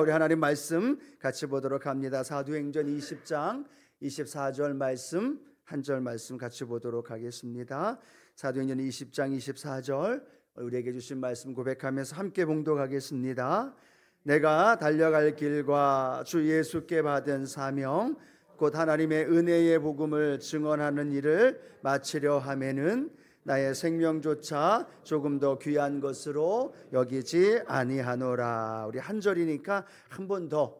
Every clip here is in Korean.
우리 하나님 말씀 같이 보도록 합니다. 사도행전 20장 24절 말씀 한 절 말씀 같이 보도록 하겠습니다. 사도행전 20장 24절 우리에게 주신 말씀 고백하면서 함께 봉독하겠습니다. 내가 달려갈 길과 주 예수께 받은 사명 곧 하나님의 은혜의 복음을 증언하는 일을 마치려 하면은 나의 생명조차 조금 더 귀한 것으로 여기지 아니하노라. 우리 한 절이니까 한 번 더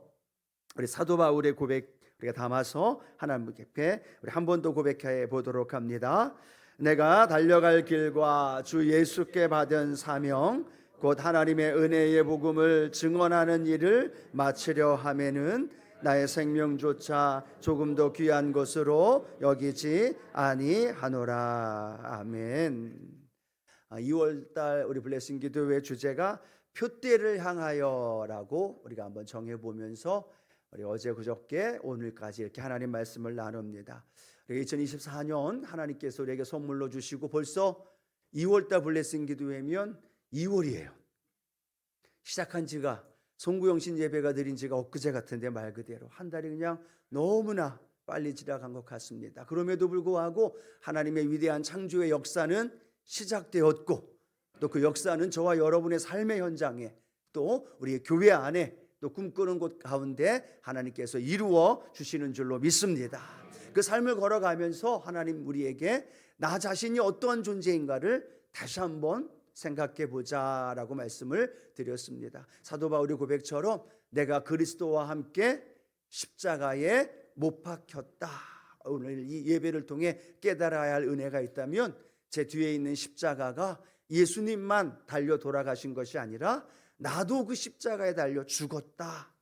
우리 사도 바울의 고백 우리가 담아서 하나님께 우리 한 번 더 고백해 보도록 합니다. 내가 달려갈 길과 주 예수께 받은 사명 곧 하나님의 은혜의 복음을 증언하는 일을 마치려 하면은 나의 생명조차 조금 더 귀한 것으로 여기지 아니하노라. 아멘. 2월달 우리 블레싱 기도회 주제가 표대를 향하여라고 우리가 한번 정해보면서 우리 어제 그저께 오늘까지 이렇게 하나님 말씀을 나눕니다. 2024년 하나님께서 우리에게 선물로 주시고 벌써 2월달 블레싱 기도회면 2월이에요. 시작한 지가 송구영신 예배가 드린 지가 엊그제 같은데 말 그대로 한 달이 그냥 너무나 빨리 지나간 것 같습니다. 그럼에도 불구하고 하나님의 위대한 창조의 역사는 시작되었고 또 그 역사는 저와 여러분의 삶의 현장에 또 우리의 교회 안에 또 꿈꾸는 곳 가운데 하나님께서 이루어 주시는 줄로 믿습니다. 그 삶을 걸어가면서 하나님 우리에게 나 자신이 어떠한 존재인가를 다시 한번 생각해 보자라고 말씀을 드렸습니다. 사도 바울의 고백처럼 내가 그리스도와 함께 십자가에 못 박혔다. 오늘 이 예배를 통해 깨달아야 할 은혜가 있다면 제 뒤에 있는 십자가가 예수님만 달려 돌아가신 것이 아니라 나도 그 십자가에 달려 죽었다.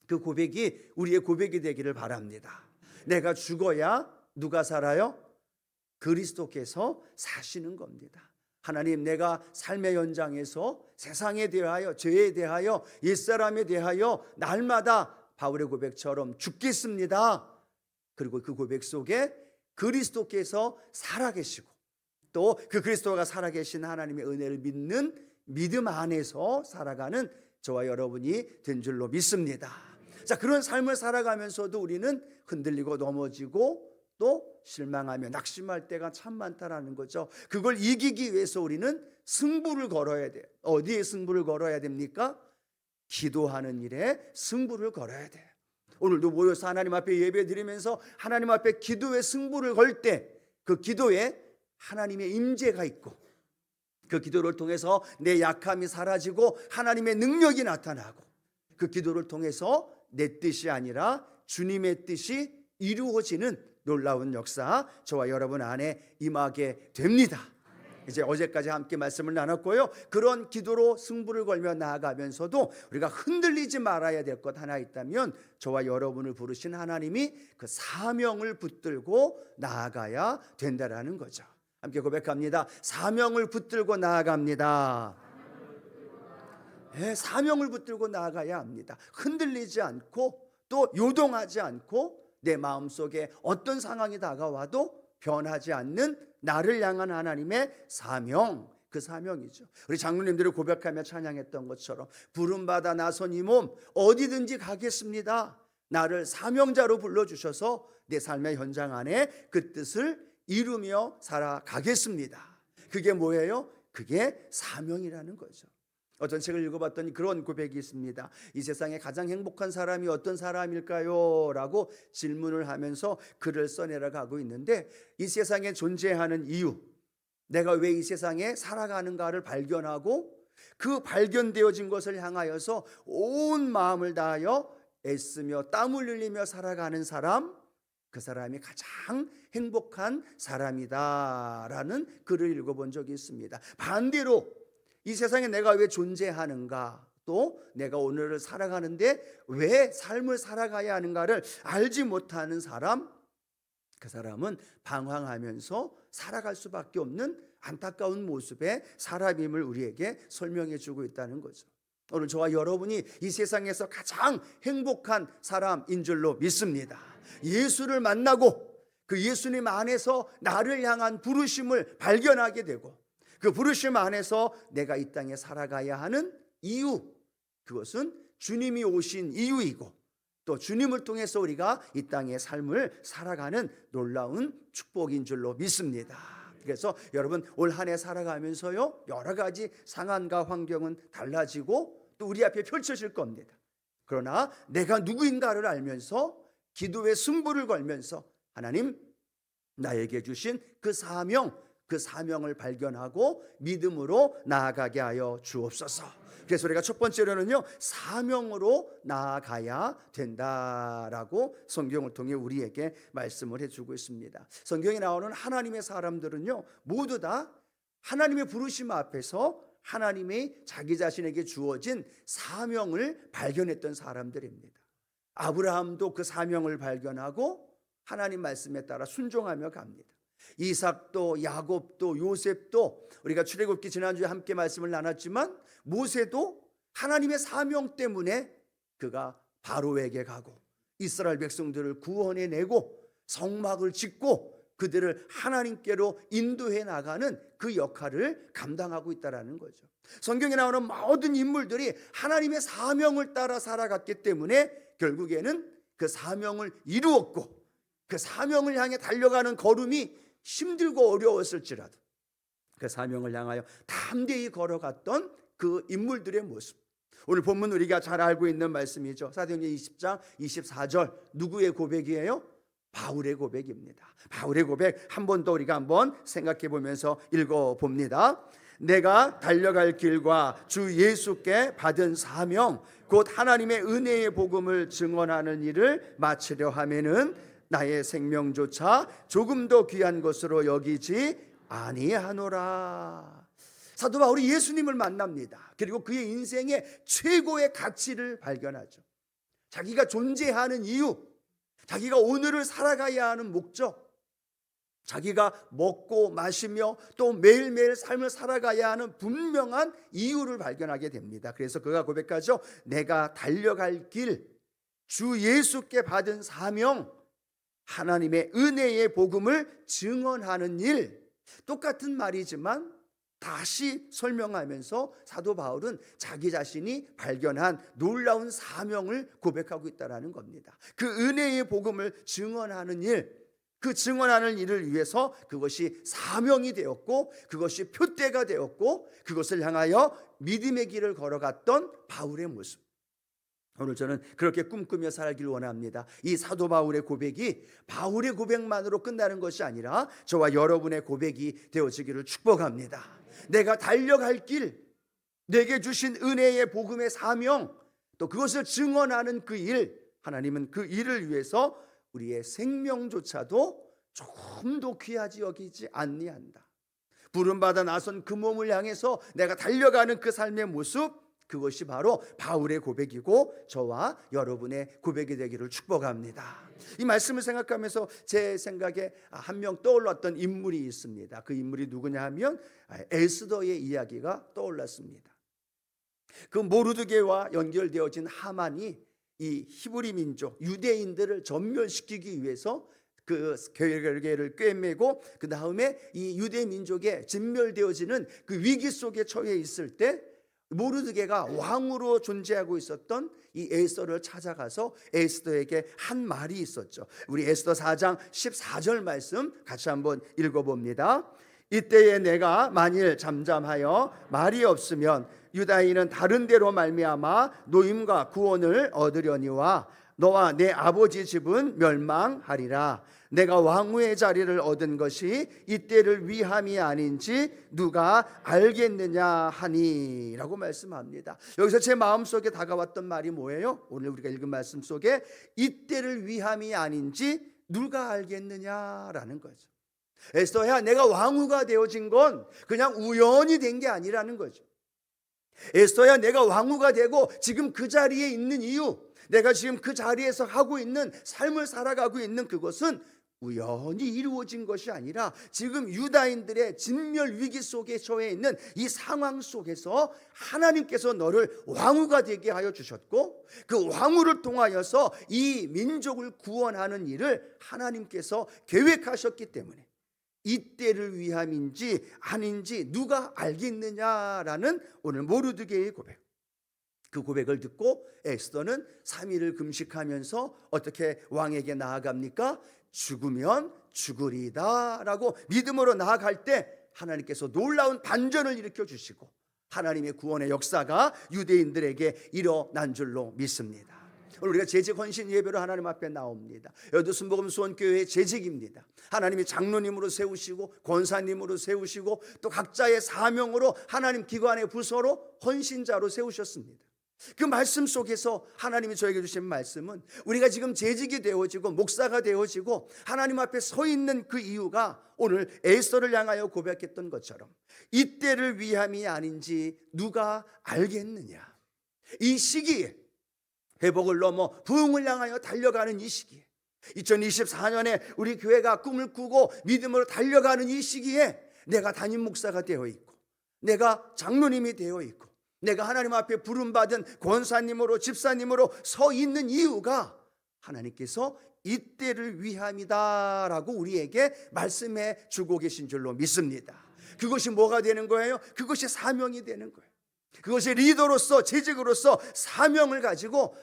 그 고백이 우리의 고백이 되기를 바랍니다. 내가 죽어야 누가 살아요? 그리스도께서 사시는 겁니다. 하나님, 내가 삶의 현장에서 세상에 대하여, 죄에 대하여, 옛사람에 대하여 날마다 바울의 고백처럼 죽겠습니다. 그리고 그 고백 속에 그리스도께서 살아계시고 또 그 그리스도가 살아계신 하나님의 은혜를 믿는 믿음 안에서 살아가는 저와 여러분이 된 줄로 믿습니다. 자, 그런 삶을 살아가면서도 우리는 흔들리고 넘어지고 또 실망하며 낙심할 때가 참 많다라는 거죠. 그걸 이기기 위해서 우리는 승부를 걸어야 돼요. 어디에 승부를 걸어야 됩니까? 기도하는 일에 승부를 걸어야 돼요. 오늘도 모여서 하나님 앞에 예배 드리면서 하나님 앞에 기도의 승부를 걸 때 그 기도에 하나님의 임재가 있고 그 기도를 통해서 내 약함이 사라지고 하나님의 능력이 나타나고 그 기도를 통해서 내 뜻이 아니라 주님의 뜻이 이루어지는 놀라운 역사 저와 여러분 안에 임하게 됩니다. 이제 어제까지 함께 말씀을 나눴고요. 그런 기도로 승부를 걸며 나아가면서도 우리가 흔들리지 말아야 될 것 하나 있다면 저와 여러분을 부르신 하나님이 그 사명을 붙들고 나아가야 된다라는 거죠. 함께 고백합니다. 사명을 붙들고 나아갑니다. 네, 사명을 붙들고 나아가야 합니다. 흔들리지 않고 또 요동하지 않고 내 마음속에 어떤 상황이 다가와도 변하지 않는 나를 향한 하나님의 사명, 그 사명이죠. 우리 장로님들이 고백하며 찬양했던 것처럼 부름받아 나선 이 몸 어디든지 가겠습니다. 나를 사명자로 불러주셔서 내 삶의 현장 안에 그 뜻을 이루며 살아가겠습니다. 그게 뭐예요? 그게 사명이라는 거죠. 어떤 책을 읽어봤더니 그런 고백이 있습니다. 이 세상에 가장 행복한 사람이 어떤 사람일까요? 라고 질문을 하면서 글을 써내려가고 있는데 이 세상에 존재하는 이유, 내가 왜 이 세상에 살아가는가를 발견하고 그 발견되어진 것을 향하여서 온 마음을 다하여 애쓰며 땀을 흘리며 살아가는 사람, 그 사람이 가장 행복한 사람이다라는 글을 읽어본 적이 있습니다. 반대로 이 세상에 내가 왜 존재하는가, 또 내가 오늘을 살아가는데 왜 삶을 살아가야 하는가를 알지 못하는 사람, 그 사람은 방황하면서 살아갈 수밖에 없는 안타까운 모습의 사람임을 우리에게 설명해 주고 있다는 거죠. 오늘 저와 여러분이 이 세상에서 가장 행복한 사람인 줄로 믿습니다. 예수를 만나고 그 예수님 안에서 나를 향한 부르심을 발견하게 되고 그 부르심 안에서 내가 이 땅에 살아가야 하는 이유, 그것은 주님이 오신 이유이고 또 주님을 통해서 우리가 이 땅의 삶을 살아가는 놀라운 축복인 줄로 믿습니다. 그래서 여러분 올 한 해 살아가면서요 여러 가지 상황과 환경은 달라지고 또 우리 앞에 펼쳐질 겁니다. 그러나 내가 누구인가를 알면서 기도의 승부를 걸면서 하나님 나에게 주신 그 사명을 발견하고 믿음으로 나아가게 하여 주옵소서. 그래서 우리가 첫 번째로는요 사명으로 나아가야 된다라고 성경을 통해 우리에게 말씀을 해주고 있습니다. 성경에 나오는 하나님의 사람들은요 모두 다 하나님의 부르심 앞에서 하나님의 자기 자신에게 주어진 사명을 발견했던 사람들입니다. 아브라함도 그 사명을 발견하고 하나님 말씀에 따라 순종하며 갑니다. 이삭도 야곱도 요셉도 우리가 출애굽기 지난주에 함께 말씀을 나눴지만 모세도 하나님의 사명 때문에 그가 바로에게 가고 이스라엘 백성들을 구원해내고 성막을 짓고 그들을 하나님께로 인도해 나가는 그 역할을 감당하고 있다는 거죠. 성경에 나오는 모든 인물들이 하나님의 사명을 따라 살아갔기 때문에 결국에는 그 사명을 이루었고 그 사명을 향해 달려가는 걸음이 힘들고 어려웠을지라도 그 사명을 향하여 담대히 걸어갔던 그 인물들의 모습, 오늘 본문 우리가 잘 알고 있는 말씀이죠. 사도행전 20장 24절 누구의 고백이에요? 바울의 고백입니다. 바울의 고백 한 번 더 우리가 한번 생각해 보면서 읽어봅니다. 내가 달려갈 길과 주 예수께 받은 사명 곧 하나님의 은혜의 복음을 증언하는 일을 마치려 하면은 나의 생명조차 조금 더 귀한 것으로 여기지 아니하노라. 사도 바울이 예수님을 만납니다. 그리고 그의 인생의 최고의 가치를 발견하죠. 자기가 존재하는 이유, 자기가 오늘을 살아가야 하는 목적, 자기가 먹고 마시며 또 매일매일 삶을 살아가야 하는 분명한 이유를 발견하게 됩니다. 그래서 그가 고백하죠. 내가 달려갈 길, 주 예수께 받은 사명, 하나님의 은혜의 복음을 증언하는 일. 똑같은 말이지만 다시 설명하면서 사도 바울은 자기 자신이 발견한 놀라운 사명을 고백하고 있다는 겁니다. 그 은혜의 복음을 증언하는 일, 그 증언하는 일을 위해서 그것이 사명이 되었고 그것이 표대가 되었고 그것을 향하여 믿음의 길을 걸어갔던 바울의 모습. 오늘 저는 그렇게 꿈꾸며 살기를 원합니다. 이 사도 바울의 고백이 바울의 고백만으로 끝나는 것이 아니라 저와 여러분의 고백이 되어지기를 축복합니다. 내가 달려갈 길, 내게 주신 은혜의 복음의 사명, 또 그것을 증언하는 그 일, 하나님은 그 일을 위해서 우리의 생명조차도 조금 더 귀하지 여기지 아니한다. 부름받아 나선 그 몸을 향해서 내가 달려가는 그 삶의 모습, 그것이 바로 바울의 고백이고 저와 여러분의 고백이 되기를 축복합니다. 이 말씀을 생각하면서 제 생각에 한 명 떠올랐던 인물이 있습니다. 그 인물이 누구냐 하면 에스더의 이야기가 떠올랐습니다. 그 모르드게와 연결되어진 하만이 이 히브리 민족 유대인들을 전멸시키기 위해서 그 계획을 꿰매고 그 다음에 이 유대 민족에 진멸되어지는 그 위기 속에 처해 있을 때 모르드게가 왕으로 존재하고 있었던 이 에스더를 찾아가서 에스더에게 한 말이 있었죠. 우리 에스더 4장 14절 말씀 같이 한번 읽어봅니다. 이때에 내가 만일 잠잠하여 말이 없으면 유다인은 다른 데로 말미암아 노임과 구원을 얻으려니와 너와 내 아버지 집은 멸망하리라. 내가 왕후의 자리를 얻은 것이 이때를 위함이 아닌지 누가 알겠느냐 하니 라고 말씀합니다. 여기서 제 마음속에 다가왔던 말이 뭐예요? 오늘 우리가 읽은 말씀 속에 이때를 위함이 아닌지 누가 알겠느냐라는 거죠. 에스더야, 내가 왕후가 되어진 건 그냥 우연히 된 게 아니라는 거죠. 에스더야, 내가 왕후가 되고 지금 그 자리에 있는 이유, 내가 지금 그 자리에서 하고 있는 삶을 살아가고 있는 그것은 우연히 이루어진 것이 아니라 지금 유다인들의 진멸 위기 속에 처해 있는 이 상황 속에서 하나님께서 너를 왕후가 되게 하여 주셨고 그 왕후를 통하여서 이 민족을 구원하는 일을 하나님께서 계획하셨기 때문에 이때를 위함인지 아닌지 누가 알겠느냐라는 오늘 모르드게의 고백. 그 고백을 듣고 에스더는 3일을 금식하면서 어떻게 왕에게 나아갑니까? 죽으면 죽으리다 라고 믿음으로 나아갈 때 하나님께서 놀라운 반전을 일으켜 주시고 하나님의 구원의 역사가 유대인들에게 일어난 줄로 믿습니다. 우리가 재직 헌신 예배로 하나님 앞에 나옵니다. 여도 순복음 수원교회의 재직입니다. 하나님이 장로님으로 세우시고 권사님으로 세우시고 또 각자의 사명으로 하나님 기관의 부서로 헌신자로 세우셨습니다. 그 말씀 속에서 하나님이 저에게 주신 말씀은 우리가 지금 재직이 되어지고 목사가 되어지고 하나님 앞에 서 있는 그 이유가 오늘 에스더를 향하여 고백했던 것처럼 이때를 위함이 아닌지 누가 알겠느냐. 이 시기에 회복을 넘어 부흥을 향하여 달려가는 이 시기에 2024년에 우리 교회가 꿈을 꾸고 믿음으로 달려가는 이 시기에 내가 담임 목사가 되어 있고 내가 장로님이 되어 있고 내가 하나님 앞에 부름받은 권사님으로 집사님으로 서 있는 이유가 하나님께서 이때를 위함이다 라고 우리에게 말씀해 주고 계신 줄로 믿습니다. 그것이 뭐가 되는 거예요? 그것이 사명이 되는 거예요. 그것이 리더로서 재직으로서 사명을 가지고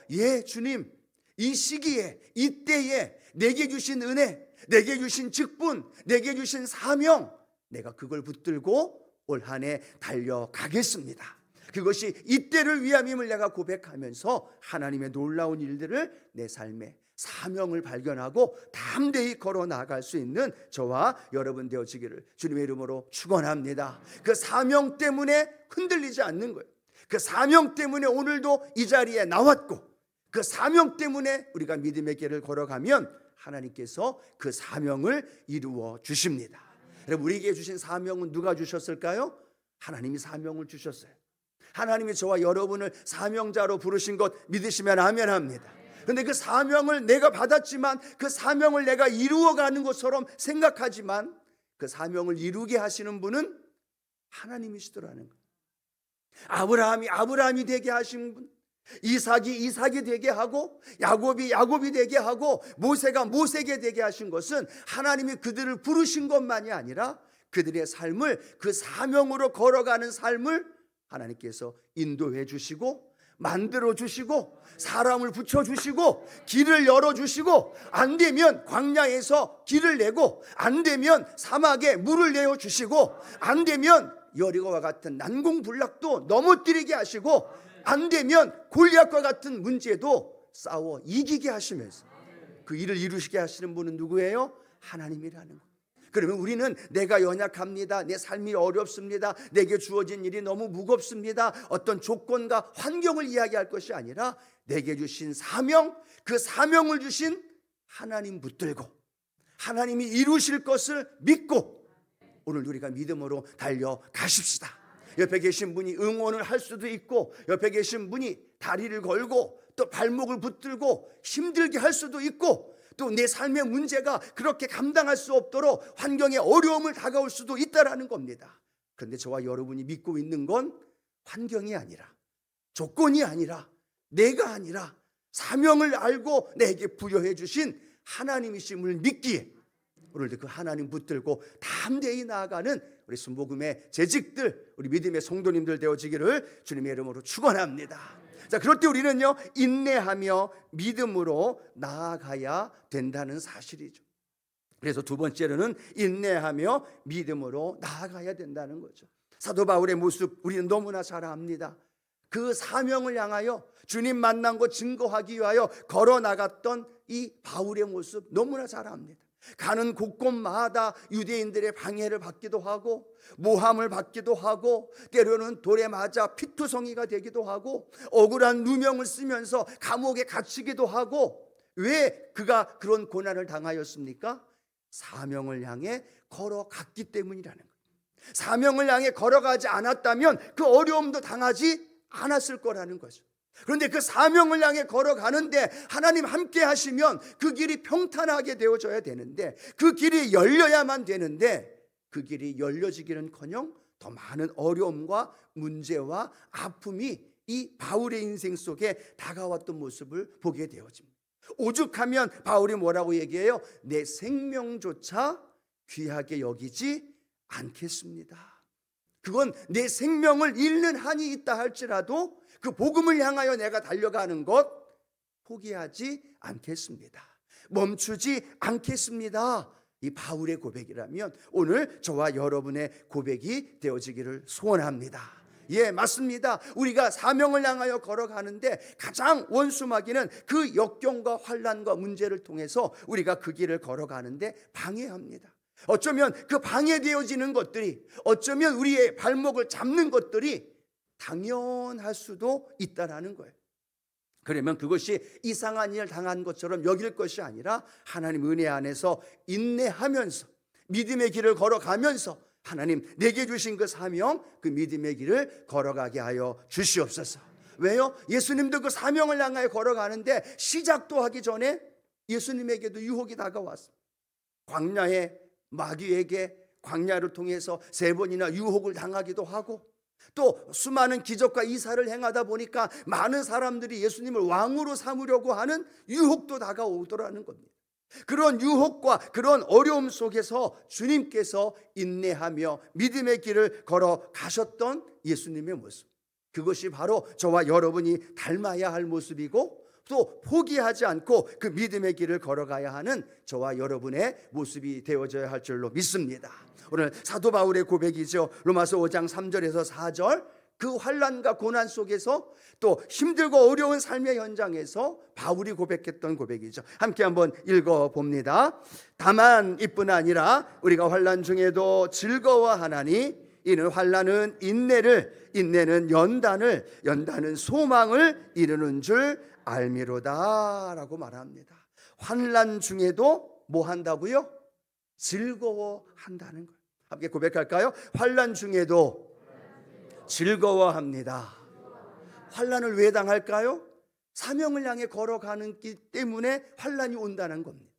주님 이 시기에 이때에 내게 주신 은혜, 내게 주신 직분, 내게 주신 사명 내가 그걸 붙들고 올 한 해 달려가겠습니다. 그것이 이때를 위함임을 내가 고백하면서 하나님의 놀라운 일들을 내 삶에 사명을 발견하고 담대히 걸어 나갈 수 있는 저와 여러분 되어지기를 주님의 이름으로 축원합니다. 그 사명 때문에 흔들리지 않는 거예요. 그 사명 때문에 오늘도 이 자리에 나왔고 그 사명 때문에 우리가 믿음의 길을 걸어가면 하나님께서 그 사명을 이루어 주십니다. 여러분 우리에게 주신 사명은 누가 주셨을까요? 하나님이 사명을 주셨어요. 하나님이 저와 여러분을 사명자로 부르신 것 믿으시면 아멘 합니다. 그런데 그 사명을 내가 받았지만 그 사명을 내가 이루어가는 것처럼 생각하지만 그 사명을 이루게 하시는 분은 하나님이시더라는 거예요. 아브라함이 아브라함이 되게 하신 분, 이삭이 되게 하고 야곱이 되게 하고 모세가 모세게 되게 하신 것은 하나님이 그들을 부르신 것만이 아니라 그들의 삶을 그 사명으로 걸어가는 삶을 하나님께서 인도해 주시고 만들어 주시고 사람을 붙여 주시고 길을 열어 주시고 안 되면 광야에서 길을 내고 안 되면 사막에 물을 내어 주시고 안 되면 여리고와 같은 난공불락도 넘어뜨리게 하시고 안 되면 골리앗과 같은 문제도 싸워 이기게 하시면서 그 일을 이루시게 하시는 분은 누구예요? 하나님이라는 거예요. 그러면 우리는 내가 연약합니다. 내 삶이 어렵습니다. 내게 주어진 일이 너무 무겁습니다. 어떤 조건과 환경을 이야기할 것이 아니라 내게 주신 사명, 그 사명을 주신 하나님 붙들고 하나님이 이루실 것을 믿고 오늘 우리가 믿음으로 달려가십시다. 옆에 계신 분이 응원을 할 수도 있고 옆에 계신 분이 다리를 걸고 또 발목을 붙들고 힘들게 할 수도 있고 또 내 삶의 문제가 그렇게 감당할 수 없도록 환경의 어려움을 다가올 수도 있다라는 겁니다. 그런데 저와 여러분이 믿고 있는 건 환경이 아니라 조건이 아니라 내가 아니라 사명을 알고 내게 부여해 주신 하나님이심을 믿기에 오늘도 그 하나님 붙들고 담대히 나아가는 우리 순복음의 재직들 우리 믿음의 성도님들 되어지기를 주님의 이름으로 축원합니다. 자, 그럴 때 우리는요 인내하며 믿음으로 나아가야 된다는 사실이죠. 그래서 두 번째로는 인내하며 믿음으로 나아가야 된다는 거죠. 사도 바울의 모습 우리는 너무나 잘 압니다. 그 사명을 향하여 주님 만난 거 증거하기 위하여 걸어 나갔던 이 바울의 모습 너무나 잘 압니다. 가는 곳곳마다 유대인들의 방해를 받기도 하고 모함을 받기도 하고 때로는 돌에 맞아 피투성이가 되기도 하고 억울한 누명을 쓰면서 감옥에 갇히기도 하고 왜 그가 그런 고난을 당하였습니까? 사명을 향해 걸어갔기 때문이라는 거예요. 사명을 향해 걸어가지 않았다면 그 어려움도 당하지 않았을 거라는 거죠. 그런데 그 사명을 향해 걸어가는데 하나님 함께 하시면 그 길이 평탄하게 되어져야 되는데 그 길이 열려야만 되는데 그 길이 열려지기는커녕 더 많은 어려움과 문제와 아픔이 이 바울의 인생 속에 다가왔던 모습을 보게 되어집니다. 오죽하면 바울이 뭐라고 얘기해요? 내 생명조차 귀하게 여기지 않겠습니다. 그건 내 생명을 잃는 한이 있다 할지라도 그 복음을 향하여 내가 달려가는 것 포기하지 않겠습니다. 멈추지 않겠습니다. 이 바울의 고백이라면 오늘 저와 여러분의 고백이 되어지기를 소원합니다. 예, 맞습니다. 우리가 사명을 향하여 걸어가는데 가장 원수마귀는 그 역경과 환난과 문제를 통해서 우리가 그 길을 걸어가는데 방해합니다. 어쩌면 그 방해되어지는 것들이, 어쩌면 우리의 발목을 잡는 것들이 당연할 수도 있다라는 거예요. 그러면 그것이 이상한 일 당한 것처럼 여길 것이 아니라 하나님 은혜 안에서 인내하면서 믿음의 길을 걸어가면서 하나님 내게 주신 그 사명, 그 믿음의 길을 걸어가게 하여 주시옵소서. 왜요? 예수님도 그 사명을 향하여 걸어가는데 시작도 하기 전에 예수님에게도 유혹이 다가왔습니다. 광야의 마귀에게 광야를 통해서 3번이나 유혹을 당하기도 하고, 또 수많은 기적과 이사를 행하다 보니까 많은 사람들이 예수님을 왕으로 삼으려고 하는 유혹도 다가오더라는 겁니다. 그런 유혹과 그런 어려움 속에서 주님께서 인내하며 믿음의 길을 걸어가셨던 예수님의 모습, 그것이 바로 저와 여러분이 닮아야 할 모습이고, 또 포기하지 않고 그 믿음의 길을 걸어가야 하는 저와 여러분의 모습이 되어져야 할 줄로 믿습니다. 오늘 사도 바울의 고백이죠. 로마서 5장 3절에서 4절, 그 환난과 고난 속에서 또 힘들고 어려운 삶의 현장에서 바울이 고백했던 고백이죠. 함께 한번 읽어봅니다. 다만 이뿐 아니라 우리가 환난 중에도 즐거워하나니 이는 환난은 인내를, 인내는 연단을, 연단은 소망을 이루는 줄 알미로다 라고 말합니다. 환난 중에도 뭐 한다고요? 즐거워한다는 거예요. 함께 고백할까요? 환난 중에도 즐거워합니다. 환난을 왜 당할까요? 사명을 향해 걸어가는 길 때문에 환난이 온다는 겁니다.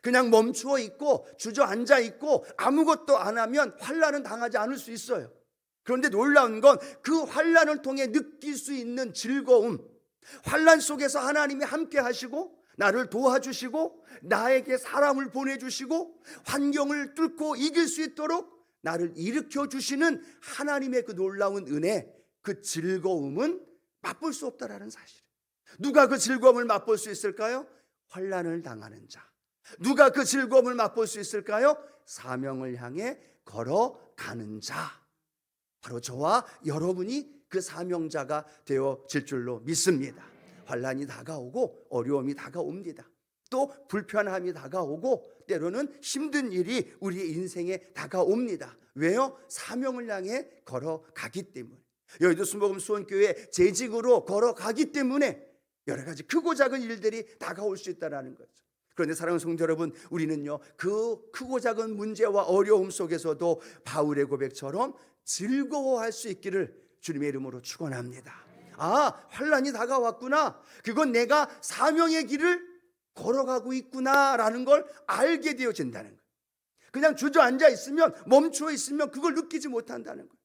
그냥 멈추어 있고 주저앉아 있고 아무것도 안 하면 환난은 당하지 않을 수 있어요. 그런데 놀라운 건 그 환난을 통해 느낄 수 있는 즐거움, 환난 속에서 하나님이 함께 하시고 나를 도와주시고 나에게 사람을 보내주시고 환경을 뚫고 이길 수 있도록 나를 일으켜 주시는 하나님의 그 놀라운 은혜, 그 즐거움은 맛볼 수 없다라는 사실. 누가 그 즐거움을 맛볼 수 있을까요? 환난을 당하는 자. 누가 그 즐거움을 맛볼 수 있을까요? 사명을 향해 걸어가는 자. 바로 저와 여러분이 그 사명자가 되어질 줄로 믿습니다. 환난이 다가오고 어려움이 다가옵니다. 또 불편함이 다가오고 때로는 힘든 일이 우리의 인생에 다가옵니다. 왜요? 사명을 향해 걸어가기 때문에, 여의도 순복음 수원교회 재직으로 걸어가기 때문에 여러 가지 크고 작은 일들이 다가올 수 있다는 거죠. 그런데 사랑하는 성도 여러분, 우리는요 그 크고 작은 문제와 어려움 속에서도 바울의 고백처럼 즐거워할 수 있기를 주님의 이름으로 축원합니다. 아, 환난이 다가왔구나, 그건 내가 사명의 길을 걸어가고 있구나라는 걸 알게 되어진다는 거예요. 그냥 주저앉아 있으면, 멈추어 있으면 그걸 느끼지 못한다는 거예요.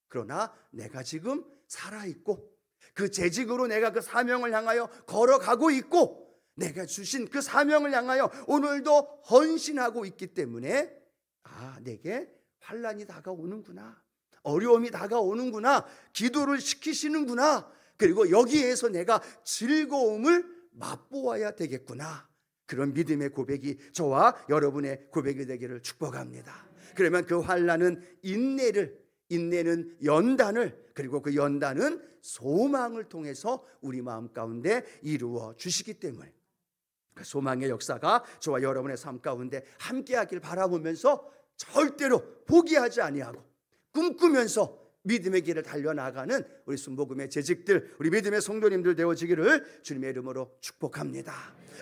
그러나 내가 지금 살아있고 그 재직으로 내가 그 사명을 향하여 걸어가고 있고 내가 주신 그 사명을 향하여 오늘도 헌신하고 있기 때문에, 아, 내게 환난이 다가오는구나, 어려움이 다가오는구나, 기도를 시키시는구나, 그리고 여기에서 내가 즐거움을 맛보아야 되겠구나, 그런 믿음의 고백이 저와 여러분의 고백이 되기를 축복합니다. 그러면 그 환난은 인내를, 인내는 연단을, 그리고 그 연단은 소망을 통해서 우리 마음 가운데 이루어 주시기 때문에 그 소망의 역사가 저와 여러분의 삶 가운데 함께하길 바라보면서 절대로 포기하지 아니하고 꿈꾸면서 믿음의 길을 달려나가는 우리 순복음의 재직들, 우리 믿음의 성도님들 되어지기를 주님의 이름으로 축복합니다.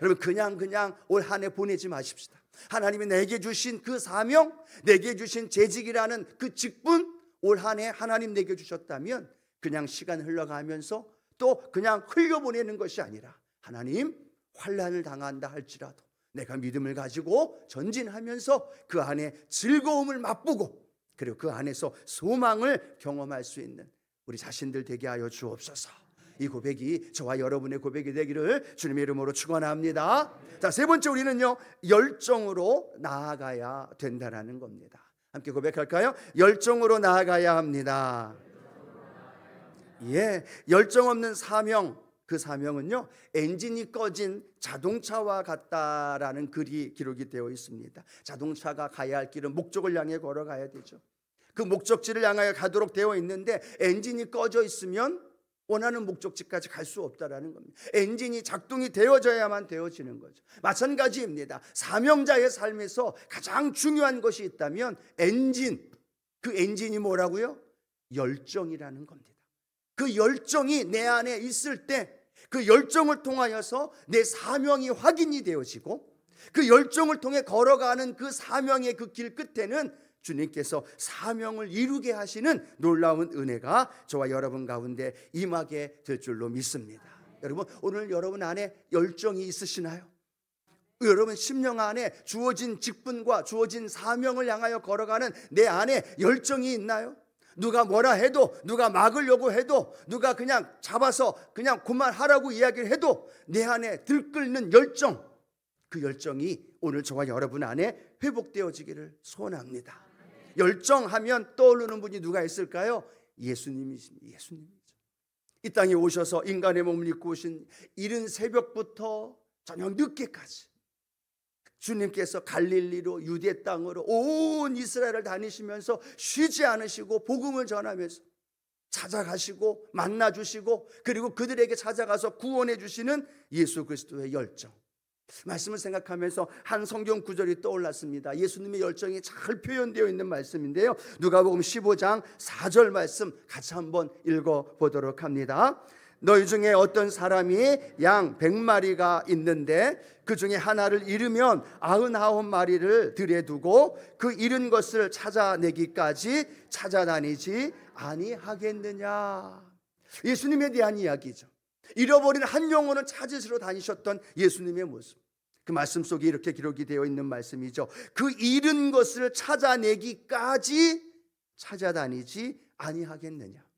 여러분, 그냥 올 한 해 보내지 마십시다. 하나님이 내게 주신 그 사명, 내게 주신 재직이라는 그 직분, 올 한 해 하나님 내게 주셨다면 그냥 시간 흘러가면서 또 그냥 흘려보내는 것이 아니라, 하나님, 환난을 당한다 할지라도 내가 믿음을 가지고 전진하면서 그 안에 즐거움을 맛보고 그리고 그 안에서 소망을 경험할 수 있는 우리 자신들 되게 하여 주옵소서. 이 고백이 저와 여러분의 고백이 되기를 주님의 이름으로 축원합니다. 자, 세 번째, 우리는요 열정으로 나아가야 된다라는 겁니다. 함께 고백할까요? 열정으로 나아가야 합니다. 예, 열정 없는 사명, 그 사명은요 엔진이 꺼진 자동차와 같다라는 글이 기록이 되어 있습니다. 자동차가 가야 할 길은 목적을 향해 걸어가야 되죠. 그 목적지를 향하여 가도록 되어 있는데 엔진이 꺼져 있으면 원하는 목적지까지 갈 수 없다라는 겁니다. 엔진이 작동이 되어져야만 되어지는 거죠. 마찬가지입니다. 사명자의 삶에서 가장 중요한 것이 있다면 엔진, 그 엔진이 뭐라고요? 열정이라는 겁니다. 그 열정이 내 안에 있을 때 그 열정을 통하여서 내 사명이 확인이 되어지고 그 열정을 통해 걸어가는 그 사명의 그 길 끝에는 주님께서 사명을 이루게 하시는 놀라운 은혜가 저와 여러분 가운데 임하게 될 줄로 믿습니다. 여러분, 오늘 여러분 안에 열정이 있으시나요? 여러분 심령 안에 주어진 직분과 주어진 사명을 향하여 걸어가는 내 안에 열정이 있나요? 누가 뭐라 해도, 누가 막으려고 해도, 누가 그냥 잡아서 그냥 그만하라고 이야기를 해도 내 안에 들끓는 열정, 그 열정이 오늘 저와 여러분 안에 회복되어지기를 소원합니다. 열정하면 떠오르는 분이 누가 있을까요? 예수님이십니다. 예수님이죠. 이 땅에 오셔서 인간의 몸을 입고 오신 이른 새벽부터 저녁 늦게까지 주님께서 갈릴리로 유대 땅으로 온 이스라엘을 다니시면서 쉬지 않으시고 복음을 전하면서 찾아가시고 만나주시고 그리고 그들에게 찾아가서 구원해 주시는 예수 그리스도의 열정. 말씀을 생각하면서 한 성경 구절이 떠올랐습니다. 예수님의 열정이 잘 표현되어 있는 말씀인데요, 누가복음 15장 4절 말씀 같이 한번 읽어보도록 합니다. 너희 중에 어떤 사람이 양 100마리가 있는데 그 중에 하나를 잃으면 99마리를 들에 두고 그 잃은 것을 찾아내기까지 찾아다니지 아니하겠느냐. 예수님에 대한 이야기죠. 잃어버린 한 영혼을 찾으시러 다니셨던 예수님의 모습, 그 말씀 속에 이렇게 기록이 되어 있는 말씀이죠. 그 잃은 것을 찾아내기까지 찾아다니지 아니하겠느냐.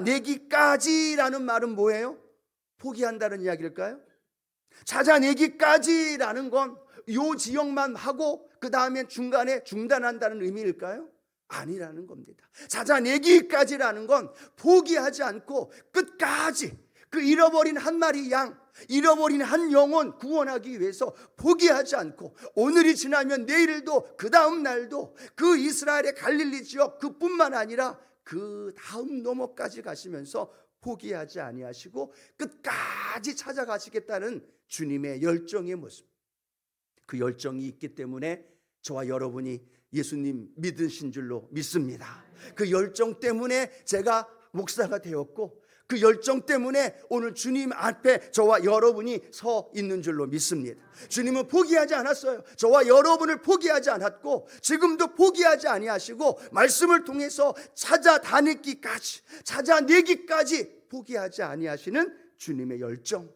찾아내기까지라는 말은 뭐예요? 포기한다는 이야기일까요? 찾아내기까지라는 건 요 지역만 하고 그 다음에 중간에 중단한다는 의미일까요? 아니라는 겁니다. 찾아내기까지라는 건 포기하지 않고 끝까지 그 잃어버린 한 마리 양, 잃어버린 한 영혼 구원하기 위해서 포기하지 않고 오늘이 지나면 내일도 그 다음 날도 그 이스라엘의 갈릴리 지역 그뿐만 아니라 그 다음 너머까지 가시면서 포기하지 아니하시고 끝까지 찾아가시겠다는 주님의 열정의 모습, 그 열정이 있기 때문에 저와 여러분이 예수님 믿으신 줄로 믿습니다. 그 열정 때문에 제가 목사가 되었고 그 열정 때문에 오늘 주님 앞에 저와 여러분이 서 있는 줄로 믿습니다. 주님은 포기하지 않았어요. 저와 여러분을 포기하지 않았고 지금도 포기하지 아니하시고 말씀을 통해서 찾아다니기까지 찾아내기까지 포기하지 아니하시는 주님의 열정,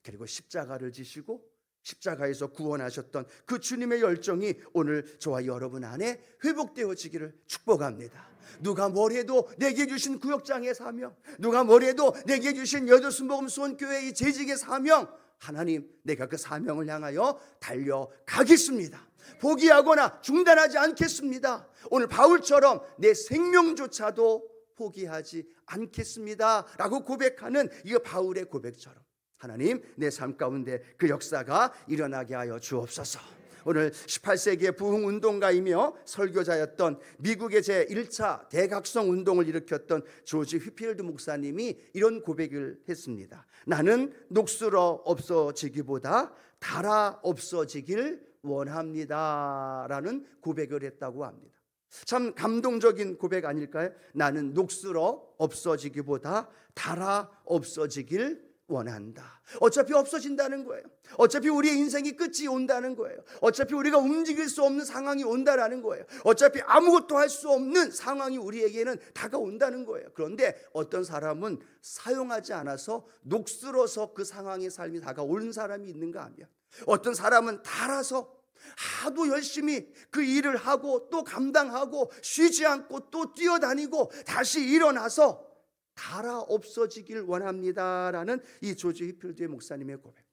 그리고 십자가를 지시고 십자가에서 구원하셨던 그 주님의 열정이 오늘 저와 여러분 안에 회복되어지기를 축복합니다. 누가 뭐래도 내게 주신 구역장의 사명, 누가 뭐래도 내게 주신 여도순복음 수원교회의 재직의 사명, 하나님 내가 그 사명을 향하여 달려가겠습니다. 포기하거나 중단하지 않겠습니다. 오늘 바울처럼 내 생명조차도 포기하지 않겠습니다 라고 고백하는 이 바울의 고백처럼 하나님 내 삶 가운데 그 역사가 일어나게 하여 주옵소서. 오늘 18세기의 부흥운동가이며 설교자였던 미국의 제1차 대각성 운동을 일으켰던 조지 휘필드 목사님이 이런 고백을 했습니다. 나는 녹슬어 없어지기보다 닳아 없어지길 원합니다 라는 고백을 했다고 합니다. 참 감동적인 고백 아닐까요? 나는 녹슬어 없어지기보다 닳아 없어지길 원한다. 어차피 없어진다는 거예요. 어차피 우리의 인생이 끝이 온다는 거예요. 어차피 우리가 움직일 수 없는 상황이 온다라는 거예요. 어차피 아무것도 할 수 없는 상황이 우리에게는 다가온다는 거예요. 그런데 어떤 사람은 사용하지 않아서 녹슬어서 그 상황의 삶이 다가오는 사람이 있는가 하면, 어떤 사람은 닳아서 하도 열심히 그 일을 하고 또 감당하고 쉬지 않고 또 뛰어다니고 다시 일어나서 닳아 없어지길 원합니다라는 이 조지 휘필드의 목사님의 고백,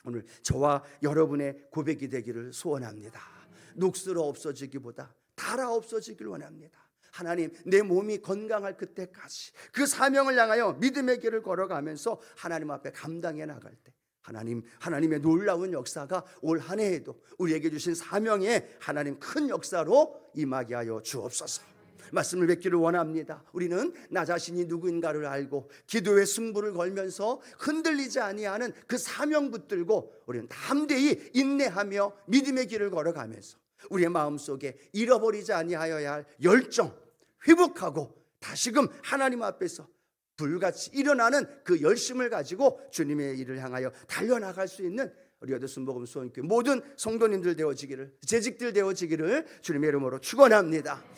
오늘 저와 여러분의 고백이 되기를 소원합니다. 녹슬어 없어지기보다 닳아 없어지길 원합니다. 하나님, 내 몸이 건강할 그때까지 그 사명을 향하여 믿음의 길을 걸어가면서 하나님 앞에 감당해 나갈 때 하나님의 놀라운 역사가 올 한 해에도 우리에게 주신 사명에 하나님 큰 역사로 임하게 하여 주옵소서. 말씀을 뵙기를 원합니다. 우리는 나 자신이 누구인가를 알고 기도의 승부를 걸면서 흔들리지 아니하는 그 사명 붙들고 우리는 담대히 인내하며 믿음의 길을 걸어가면서 우리의 마음속에 잃어버리지 아니하여야 할 열정 회복하고 다시금 하나님 앞에서 불같이 일어나는 그 열심을 가지고 주님의 일을 향하여 달려나갈 수 있는 우리 여도순복음 수원교회 모든 성도님들 되어지기를, 재직들 되어지기를 주님의 이름으로 축원합니다.